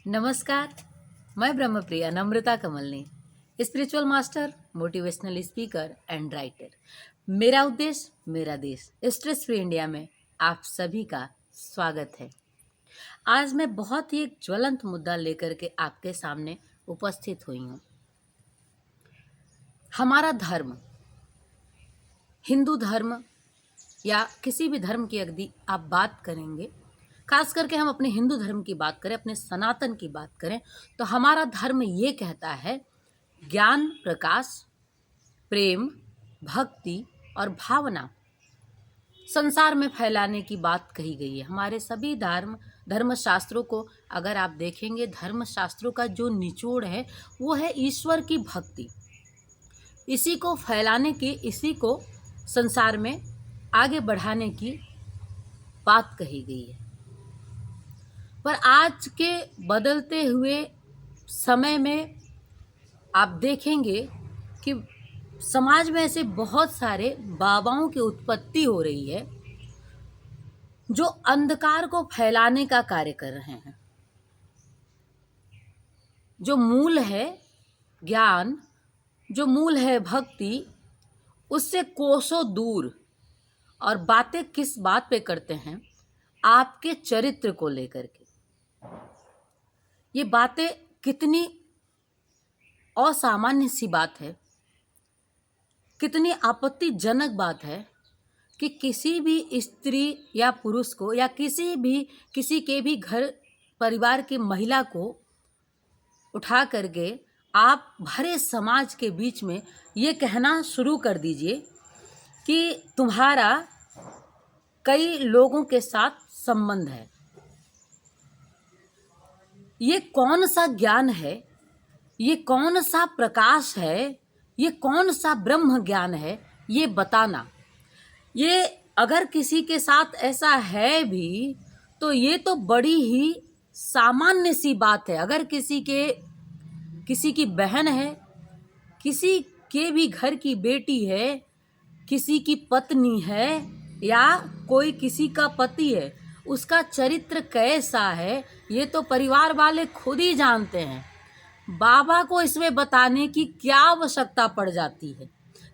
नमस्कार, मैं Brahmapriya Namrata Kamalni, spiritual master, motivational speaker and writer. मेरा उद्देश्य मेरा देश स्ट्रेस फ्री इंडिया में आप सभी का स्वागत है। आज मैं बहुत ही एक ज्वलंत मुद्दा लेकर के आपके सामने उपस्थित हुई हूँ। हमारा धर्म, हिंदू धर्म या किसी भी धर्म की यदि आप बात करेंगे, खास करके हम अपने हिंदू धर्म की बात करें, अपने सनातन की बात करें, तो हमारा धर्म ये कहता है ज्ञान, प्रकाश, प्रेम, भक्ति और भावना संसार में फैलाने की बात कही गई है। हमारे सभी धर्मशास्त्रों को अगर आप देखेंगे, धर्मशास्त्रों का जो निचोड़ है वो है ईश्वर की भक्ति। इसी को फैलाने की, इसी को संसार में आगे बढ़ाने की बात कही गई है। पर आज के बदलते हुए समय में आप देखेंगे कि समाज में ऐसे बहुत सारे बाबाओं की उत्पत्ति हो रही है जो अंधकार को फैलाने का कार्य कर रहे हैं। जो मूल है ज्ञान, जो मूल है भक्ति, उससे कोसों दूर। और बातें किस बात पे करते हैं? आपके चरित्र को लेकर के। ये बातें कितनी असामान्य सी बात है, कितनी आपत्तिजनक बात है कि किसी भी स्त्री या पुरुष को या किसी के भी घर परिवार की महिला को उठा करके आप भरे समाज के बीच में ये कहना शुरू कर दीजिए कि तुम्हारा कई लोगों के साथ संबंध है। ये कौन सा ज्ञान है? ये कौन सा प्रकाश है? ये कौन सा ब्रह्म ज्ञान है? ये बताना। ये अगर किसी के साथ ऐसा है भी तो ये तो बड़ी ही सामान्य सी बात है। अगर किसी की बहन है, किसी के भी घर की बेटी है, किसी की पत्नी है या कोई किसी का पति है, उसका चरित्र कैसा है ये तो परिवार वाले खुद ही जानते हैं। बाबा को इसमें बताने की क्या आवश्यकता पड़ जाती है?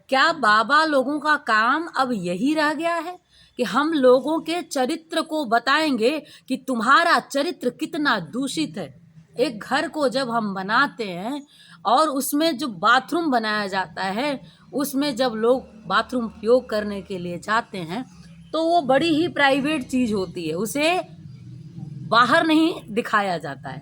क्या बाबा लोगों का काम अब यही रह गया है कि हम लोगों के चरित्र को बताएंगे कि तुम्हारा चरित्र कितना दूषित है? एक घर को जब हम बनाते हैं और उसमें जो बाथरूम बनाया जाता है, उसमें जब लोग बाथरूम उपयोग करने के लिए जाते हैं तो वो बड़ी ही प्राइवेट चीज़ होती है, उसे बाहर नहीं दिखाया जाता है।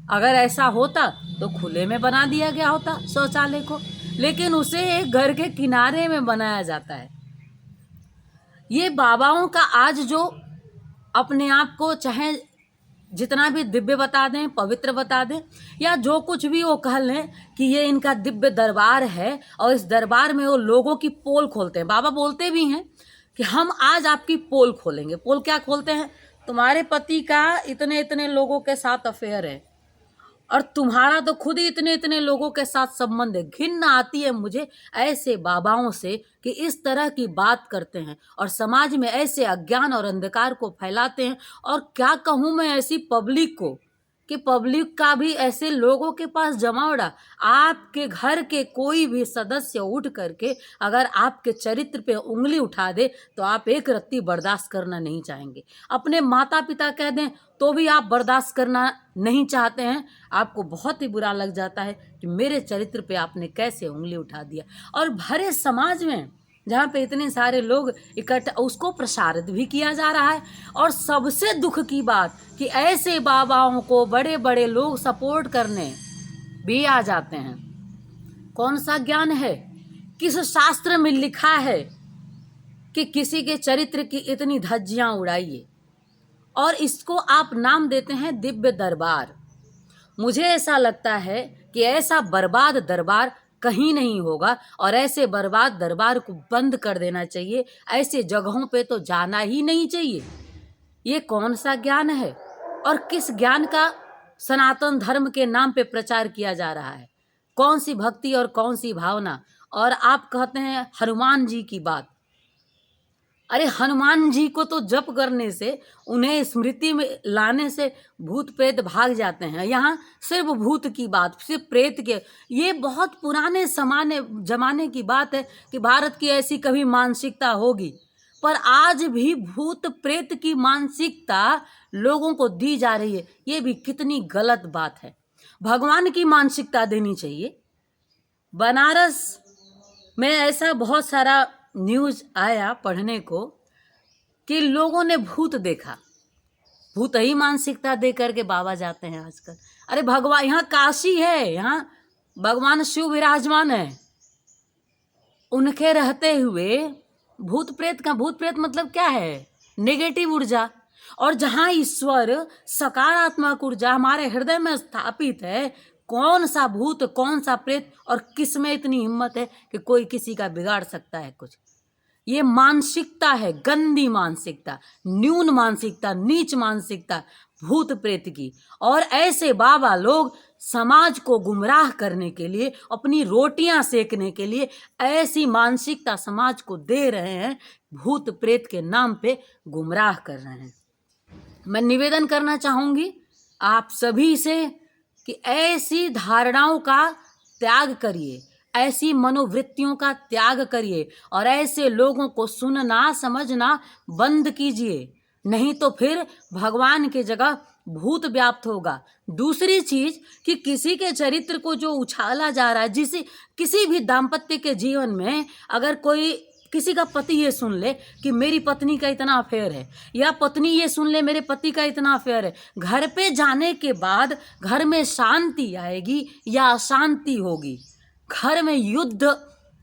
अगर ऐसा होता तो खुले में बना दिया गया होता शौचालय को, लेकिन उसे एक घर के किनारे में बनाया जाता है। ये बाबाओं का आज जो अपने आप को चाहे जितना भी दिव्य बता दें, पवित्र बता दें, या जो कुछ भी वो कह लें कि ये इनका दिव्य दरबार है और इस दरबार में वो लोगों की पोल खोलते हैं। बाबा बोलते भी हैं कि हम आज आपकी पोल खोलेंगे। पोल क्या खोलते हैं? तुम्हारे पति का इतने इतने लोगों के साथ अफेयर है और तुम्हारा तो खुद ही इतने इतने लोगों के साथ संबंध है। घिन आती है मुझे ऐसे बाबाओं से कि इस तरह की बात करते हैं और समाज में ऐसे अज्ञान और अंधकार को फैलाते हैं। और क्या कहूँ मैं ऐसी पब्लिक को कि पब्लिक का भी ऐसे लोगों के पास जमावड़ा। आपके घर के कोई भी सदस्य उठ करके अगर आपके चरित्र पे उंगली उठा दे तो आप एक रत्ती बर्दाश्त करना नहीं चाहेंगे। अपने माता पिता कह दें तो भी आप बर्दाश्त करना नहीं चाहते हैं। आपको बहुत ही बुरा लग जाता है कि मेरे चरित्र पे आपने कैसे उंगली उठा दिया। और भरे समाज में जहाँ पे इतने सारे लोग इकट्ठा, उसको प्रसारित भी किया जा रहा है। और सबसे दुख की बात कि ऐसे बाबाओं को बड़े बड़े लोग सपोर्ट करने भी आ जाते हैं। कौन सा ज्ञान है? किस शास्त्र में लिखा है कि किसी के चरित्र की इतनी धज्जियां उड़ाइए? और इसको आप नाम देते हैं दिव्य दरबार। मुझे ऐसा लगता है कि ऐसा बर्बाद दरबार कहीं नहीं होगा और ऐसे बर्बाद दरबार को बंद कर देना चाहिए। ऐसे जगहों पे तो जाना ही नहीं चाहिए। ये कौन सा ज्ञान है और किस ज्ञान का सनातन धर्म के नाम पे प्रचार किया जा रहा है? कौन सी भक्ति और कौन सी भावना? और आप कहते हैं हनुमान जी की बात। अरे हनुमान जी को तो जप करने से, उन्हें स्मृति में लाने से भूत प्रेत भाग जाते हैं। यहाँ सिर्फ भूत की बात, सिर्फ प्रेत के, ये बहुत पुराने जमाने की बात है कि भारत की ऐसी कभी मानसिकता होगी। पर आज भी भूत प्रेत की मानसिकता लोगों को दी जा रही है, ये भी कितनी गलत बात है। भगवान की मानसिकता देनी चाहिए। बनारस में ऐसा बहुत सारा न्यूज़ आया पढ़ने को कि लोगों ने भूत देखा, भूत ही मानसिकता दे करके बाबा जाते हैं आजकल। अरे भगवान, यहाँ काशी है, यहाँ भगवान शिव विराजमान है, उनके रहते हुए भूत प्रेत मतलब क्या है? नेगेटिव ऊर्जा। और जहाँ ईश्वर सकारात्मक ऊर्जा हमारे हृदय में स्थापित है, कौन सा भूत, कौन सा प्रेत, और किस में इतनी हिम्मत है कि कोई किसी का बिगाड़ सकता है कुछ? ये मानसिकता है, गंदी मानसिकता, न्यून मानसिकता, नीच मानसिकता भूत प्रेत की। और ऐसे बाबा लोग समाज को गुमराह करने के लिए, अपनी रोटियां सेकने के लिए ऐसी मानसिकता समाज को दे रहे हैं, भूत प्रेत के नाम पे गुमराह कर रहे हैं। मैं निवेदन करना चाहूंगी आप सभी से कि ऐसी धारणाओं का त्याग करिए, ऐसी मनोवृत्तियों का त्याग करिए और ऐसे लोगों को सुनना समझना बंद कीजिए, नहीं तो फिर भगवान की जगह भूत व्याप्त होगा। दूसरी चीज कि किसी के चरित्र को जो उछाला जा रहा है, किसी भी दाम्पत्य के जीवन में अगर कोई, किसी का पति ये सुन ले कि मेरी पत्नी का इतना अफेयर है, या पत्नी ये सुन ले मेरे पति का इतना अफेयर है, घर पे जाने के बाद घर में शांति आएगी या अशांति होगी? घर में युद्ध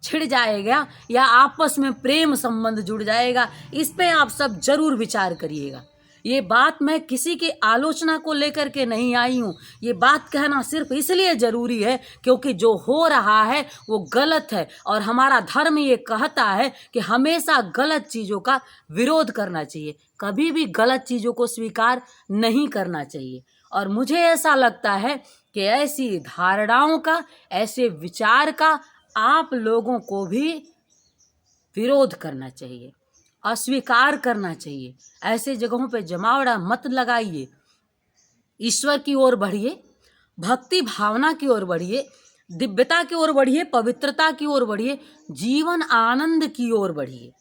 छिड़ जाएगा या आपस में प्रेम संबंध जुड़ जाएगा? इस पे आप सब जरूर विचार करिएगा। ये बात मैं किसी की आलोचना को लेकर के नहीं आई हूँ, ये बात कहना सिर्फ इसलिए जरूरी है क्योंकि जो हो रहा है वो गलत है और हमारा धर्म ये कहता है कि हमेशा गलत चीज़ों का विरोध करना चाहिए, कभी भी गलत चीज़ों को स्वीकार नहीं करना चाहिए। और मुझे ऐसा लगता है कि ऐसी धारणाओं का, ऐसे विचार का आप लोगों को भी विरोध करना चाहिए, अस्वीकार करना चाहिए। ऐसे जगहों पे जमावड़ा मत लगाइए, ईश्वर की ओर बढ़िए, भक्ति भावना की ओर बढ़िए, दिव्यता की ओर बढ़िए, पवित्रता की ओर बढ़िए, जीवन आनंद की ओर बढ़िए।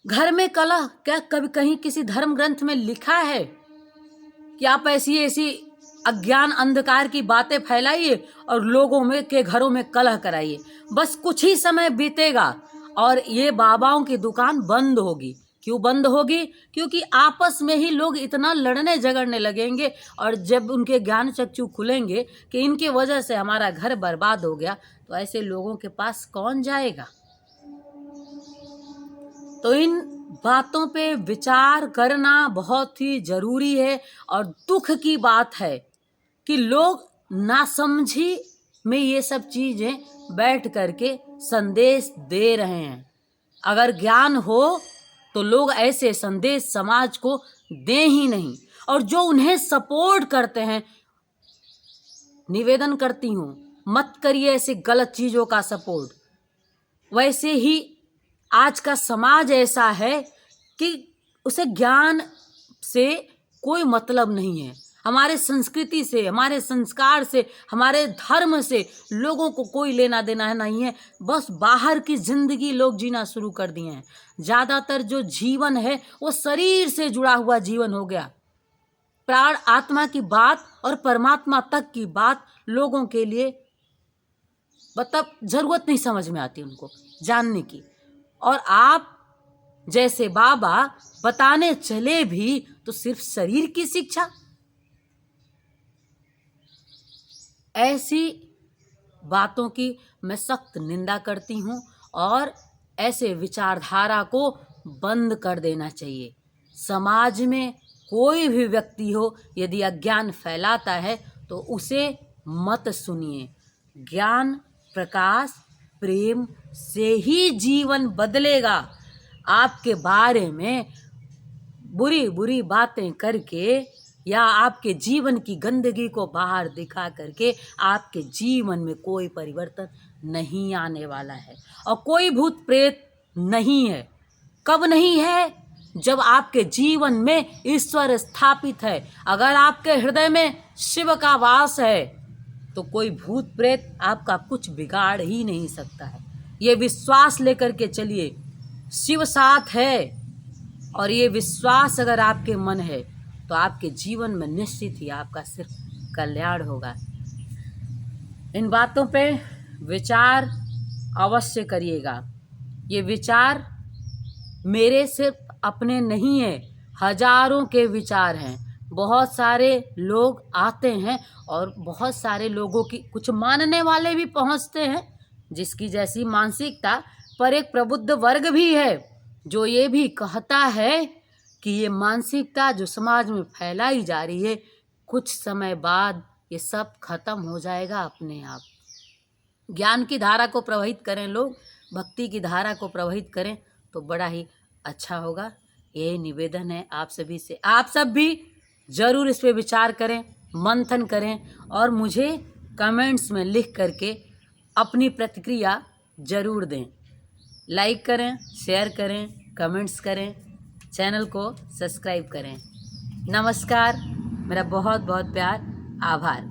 घर में कलह, क्या कभी कहीं किसी धर्म ग्रंथ में लिखा है कि आप ऐसी अज्ञान अंधकार की बातें फैलाइए और लोगों में के घरों में कलह कराइए? बस कुछ ही समय बीतेगा और ये बाबाओं की दुकान बंद होगी। क्यों बंद होगी? क्योंकि आपस में ही लोग इतना लड़ने झगड़ने लगेंगे और जब उनके ज्ञान चक्षु खुलेंगे कि इनके वजह से हमारा घर बर्बाद हो गया, तो ऐसे लोगों के पास कौन जाएगा? तो इन बातों पे विचार करना बहुत ही जरूरी है। और दुख की बात है कि लोग नासमझी में ये सब चीजें बैठ करके संदेश दे रहे हैं। अगर ज्ञान हो तो लोग ऐसे संदेश समाज को दें ही नहीं। और जो उन्हें सपोर्ट करते हैं, निवेदन करती हूँ मत करिए ऐसे गलत चीजों का सपोर्ट। वैसे ही आज का समाज ऐसा है कि उसे ज्ञान से कोई मतलब नहीं है, हमारे संस्कृति से, हमारे संस्कार से, हमारे धर्म से लोगों को कोई लेना देना नहीं है। बस बाहर की जिंदगी लोग जीना शुरू कर दिए हैं। ज़्यादातर जो जीवन है वो शरीर से जुड़ा हुआ जीवन हो गया। प्राण आत्मा की बात और परमात्मा तक की बात लोगों के लिए मतलब जरूरत नहीं समझ में आती उनको जानने की। और आप जैसे बाबा बताने चले भी तो सिर्फ शरीर की शिक्षा। ऐसी बातों की मैं सख्त निंदा करती हूँ और ऐसे विचारधारा को बंद कर देना चाहिए। समाज में कोई भी व्यक्ति हो, यदि अज्ञान फैलाता है तो उसे मत सुनिए। ज्ञान, प्रकाश, प्रेम से ही जीवन बदलेगा। आपके बारे में बुरी बुरी बातें करके या आपके जीवन की गंदगी को बाहर दिखा करके आपके जीवन में कोई परिवर्तन नहीं आने वाला है और कोई भूत प्रेत नहीं है। कब नहीं है? जब आपके जीवन में ईश्वर स्थापित है। अगर आपके हृदय में शिव का वास है तो कोई भूत प्रेत आपका कुछ बिगाड़ ही नहीं सकता है। ये विश्वास लेकर के चलिए, शिव साथ है। और ये विश्वास अगर आपके मन है तो आपके जीवन में निश्चित ही आपका सिर्फ कल्याण होगा। इन बातों पे विचार अवश्य करिएगा। ये विचार मेरे सिर्फ अपने नहीं है, हजारों के विचार हैं। बहुत सारे लोग आते हैं और बहुत सारे लोगों की, कुछ मानने वाले भी पहुंचते हैं जिसकी जैसी मानसिकता, पर एक प्रबुद्ध वर्ग भी है जो ये भी कहता है कि ये मानसिकता जो समाज में फैलाई जा रही है, कुछ समय बाद ये सब खत्म हो जाएगा अपने आप। ज्ञान की धारा को प्रवाहित करें लोग, भक्ति की धारा को प्रवाहित करें तो बड़ा ही अच्छा होगा। यही निवेदन है आप सभी से। आप सब भी ज़रूर इस पे विचार करें, मंथन करें और मुझे कमेंट्स में लिख करके अपनी प्रतिक्रिया ज़रूर दें। लाइक करें, शेयर करें, कमेंट्स करें, चैनल को सब्सक्राइब करें। नमस्कार, मेरा बहुत बहुत प्यार, आभार।